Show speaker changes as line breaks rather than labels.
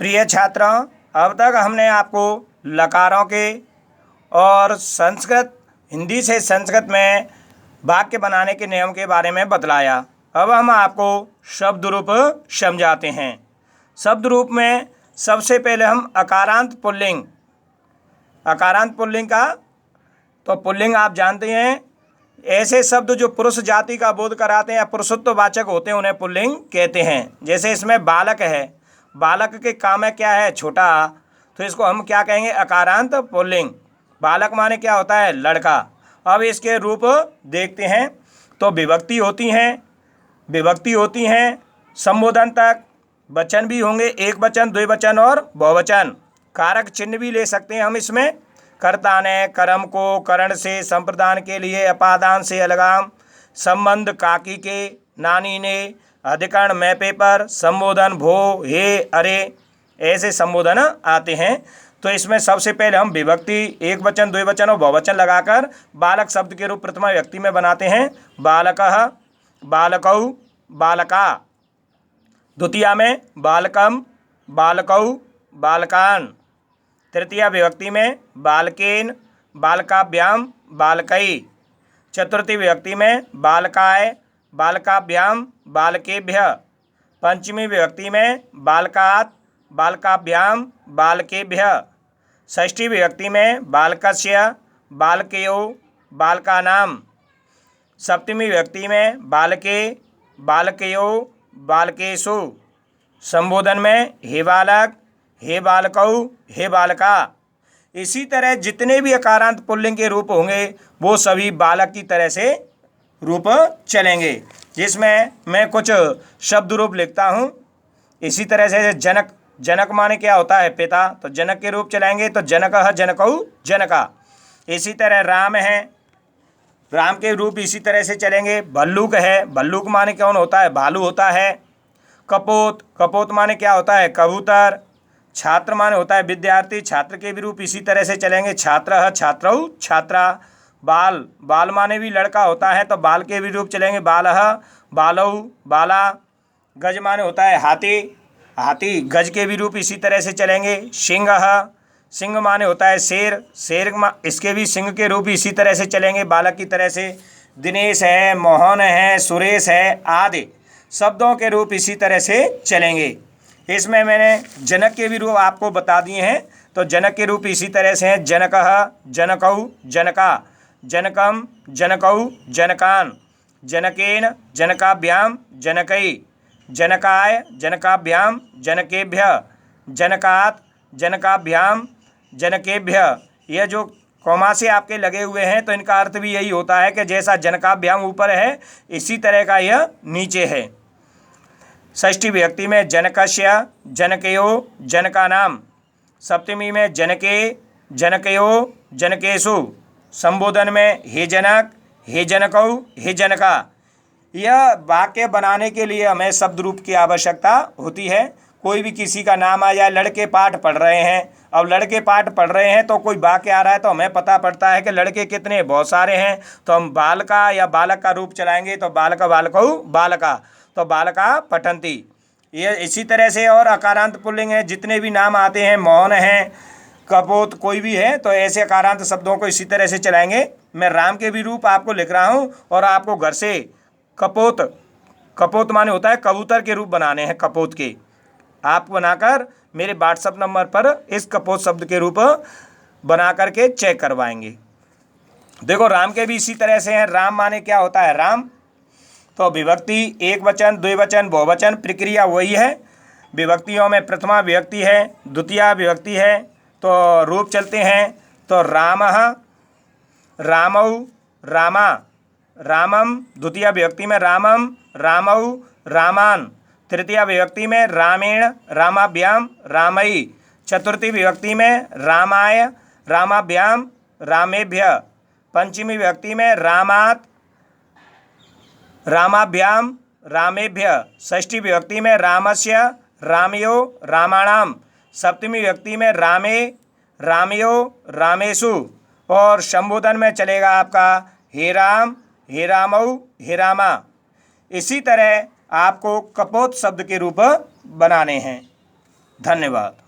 प्रिय छात्रों, अब तक हमने आपको लकारों के और हिंदी से संस्कृत में वाक्य बनाने के नियम के बारे में बतलाया। अब हम आपको शब्द रूप समझाते हैं। शब्द रूप में सबसे पहले हम अकारांत पुल्लिंग का, तो पुल्लिंग आप जानते हैं, ऐसे शब्द जो पुरुष जाति का बोध कराते हैं या पुरुषत्ववाचक होते हैं उन्हें पुल्लिंग कहते हैं। जैसे इसमें बालक है, बालक के काम में क्या है, छोटा, तो इसको हम क्या कहेंगे, अकारांत पुल्लिंग। बालक माने क्या होता है, लड़का। अब इसके रूप देखते हैं तो विभक्ति होती हैं संबोधन तक, वचन भी होंगे, एक वचन, द्विवचन और बहुवचन। कारक चिन्ह भी ले सकते हैं हम इसमें। कर्ता ने, कर्म को, करण से, संप्रदान के लिए, अपादान से, अलगाम, संबंध, काकी के, नानी ने, अधिकरण, मैं पेपर, संबोधन, भो, हे, अरे, ऐसे संबोधन आते हैं। तो इसमें सबसे पहले हम विभक्ति, एक वचन, द्विवचन और बहुवचन लगाकर बालक शब्द के रूप प्रथमा व्यक्ति में बनाते हैं। बालकः, बालकौ, बालका। द्वितीया में बालकम, बालकौ, बालकान। तृतीया विभक्ति में बालकेन, बालकाभ्याम, बालकै। चतुर्थी विभक्ति में बालकाय, बालकाभ्याम, बालकेभ्यः। पंचमी विभक्ति में बालकात्, बालकाभ्याम, बालकेभ्यः। षष्ठी विभक्ति में बालकस्य, बालकयो, बालकानां। सप्तमी विभक्ति में बालके, बालकयो, बालकेषु। संबोधन में हे बालक, हे बालकौ, हे बालका। इसी तरह जितने भी अकारांत पुल्लिंग के रूप होंगे वो सभी बालक की तरह से रूप चलेंगे। जिसमें मैं कुछ शब्द रूप लिखता हूँ। इसी तरह से जनक, जनक माने क्या होता है, पिता, तो जनक के रूप चलाएंगे तो जनकः, जनकौ, जनका। इसी तरह राम है, राम के रूप इसी तरह से चलेंगे। भल्लुक है, भल्लुक माने कौन होता है, भालू होता है। कपोत, कपोत माने क्या होता है, कबूतर। छात्र माने होता है विद्यार्थी, छात्र के भी रूप इसी तरह से चलेंगे। छात्रः, छात्रौ, छात्रा। बाल, बाल माने भी लड़का होता है तो बाल के भी रूप चलेंगे। बालः, बालौ, बाला। गज माने होता है हाथी, हाथी, गज के भी रूप इसी तरह से चलेंगे। सिंहः, सिंह माने होता है शेर, शेर इसके भी सिंह के रूप इसी तरह से चलेंगे बालक की तरह से। दिनेश है, मोहन है, सुरेश है आदि शब्दों के रूप इसी तरह से चलेंगे। इसमें मैंने जनक के भी रूप आपको बता दिए हैं। तो जनक के रूप इसी तरह से हैं। जनकः, जनकौ, जनका। जनकम, जनकौ, जनकान। जनकेन, जनकाभ्याम, जनकै। जनकाय, जनकाभ्याम, जनकेभ्यः। जनकात्, जनकाभ्याम, जनकेभ्यः। यह जो कॉमा से आपके लगे हुए हैं तो इनका अर्थ भी यही होता है कि जैसा जनकाभ्याम ऊपर है इसी तरह का यह नीचे है। षष्ठी विभक्ति में जनकस्य, जनकयो, जनकानां। सप्तमी में जनके, जनकयो, जनकेषु। संबोधन में हे जनक, हे जनकौ, हे जनका। यह वाक्य बनाने के लिए हमें शब्द रूप की आवश्यकता होती है। कोई भी किसी का नाम आ जाए, लड़के पाठ पढ़ रहे हैं, अब लड़के पाठ पढ़ रहे हैं तो कोई वाक्य आ रहा है तो हमें पता पड़ता है कि लड़के कितने, बहुत सारे हैं, तो हम बालका या बालक का रूप चलाएंगे तो बालक, बालकौ, बालका, तो बालका पठन्ति। ये इसी तरह से और अकारांत पुल्लिंग है, जितने भी नाम आते हैं, मोहन है, कपोत, कोई भी है, तो ऐसे अकारांत शब्दों को इसी तरह से चलाएंगे। मैं राम के भी रूप आपको लिख रहा हूँ और आपको घर से कपोत, कपोत माने होता है कबूतर के रूप बनाने हैं, कपोत के आप बनाकर मेरे व्हाट्सएप नंबर पर इस कपोत शब्द के रूप बना करके चेक करवाएंगे। देखो राम के भी इसी तरह से हैं। राम माने क्या होता है, राम, तो विभक्ति, एक वचन, द्विवचन, बहुवचन, प्रक्रिया वही है। विभक्तियों में प्रथमा विभक्ति है, द्वितीया विभक्ति है, तो रूप चलते हैं। तो रामः, रामौ, रामा। रामम, द्वितीया विभक्ति में रामम, रामौ, रामान। तृतीया विभक्ति में रामेण, रामाभ्याम, रामई। चतुर्थी विभक्ति में रामाय, रामाभ्याम, रामेभ्यः। पंचमी विभक्ति में रामात्, रामाभ्याम, रामेभ्यः। षष्ठी विभक्ति में रामस्य, रामयो, रामाणाम। सप्तमी विभक्ति में रामे, रामयो, रामेषु। और संबोधन में चलेगा आपका हे राम, हे रामौ, हे रामा। इसी तरह आपको कपोत शब्द के रूप बनाने हैं। धन्यवाद।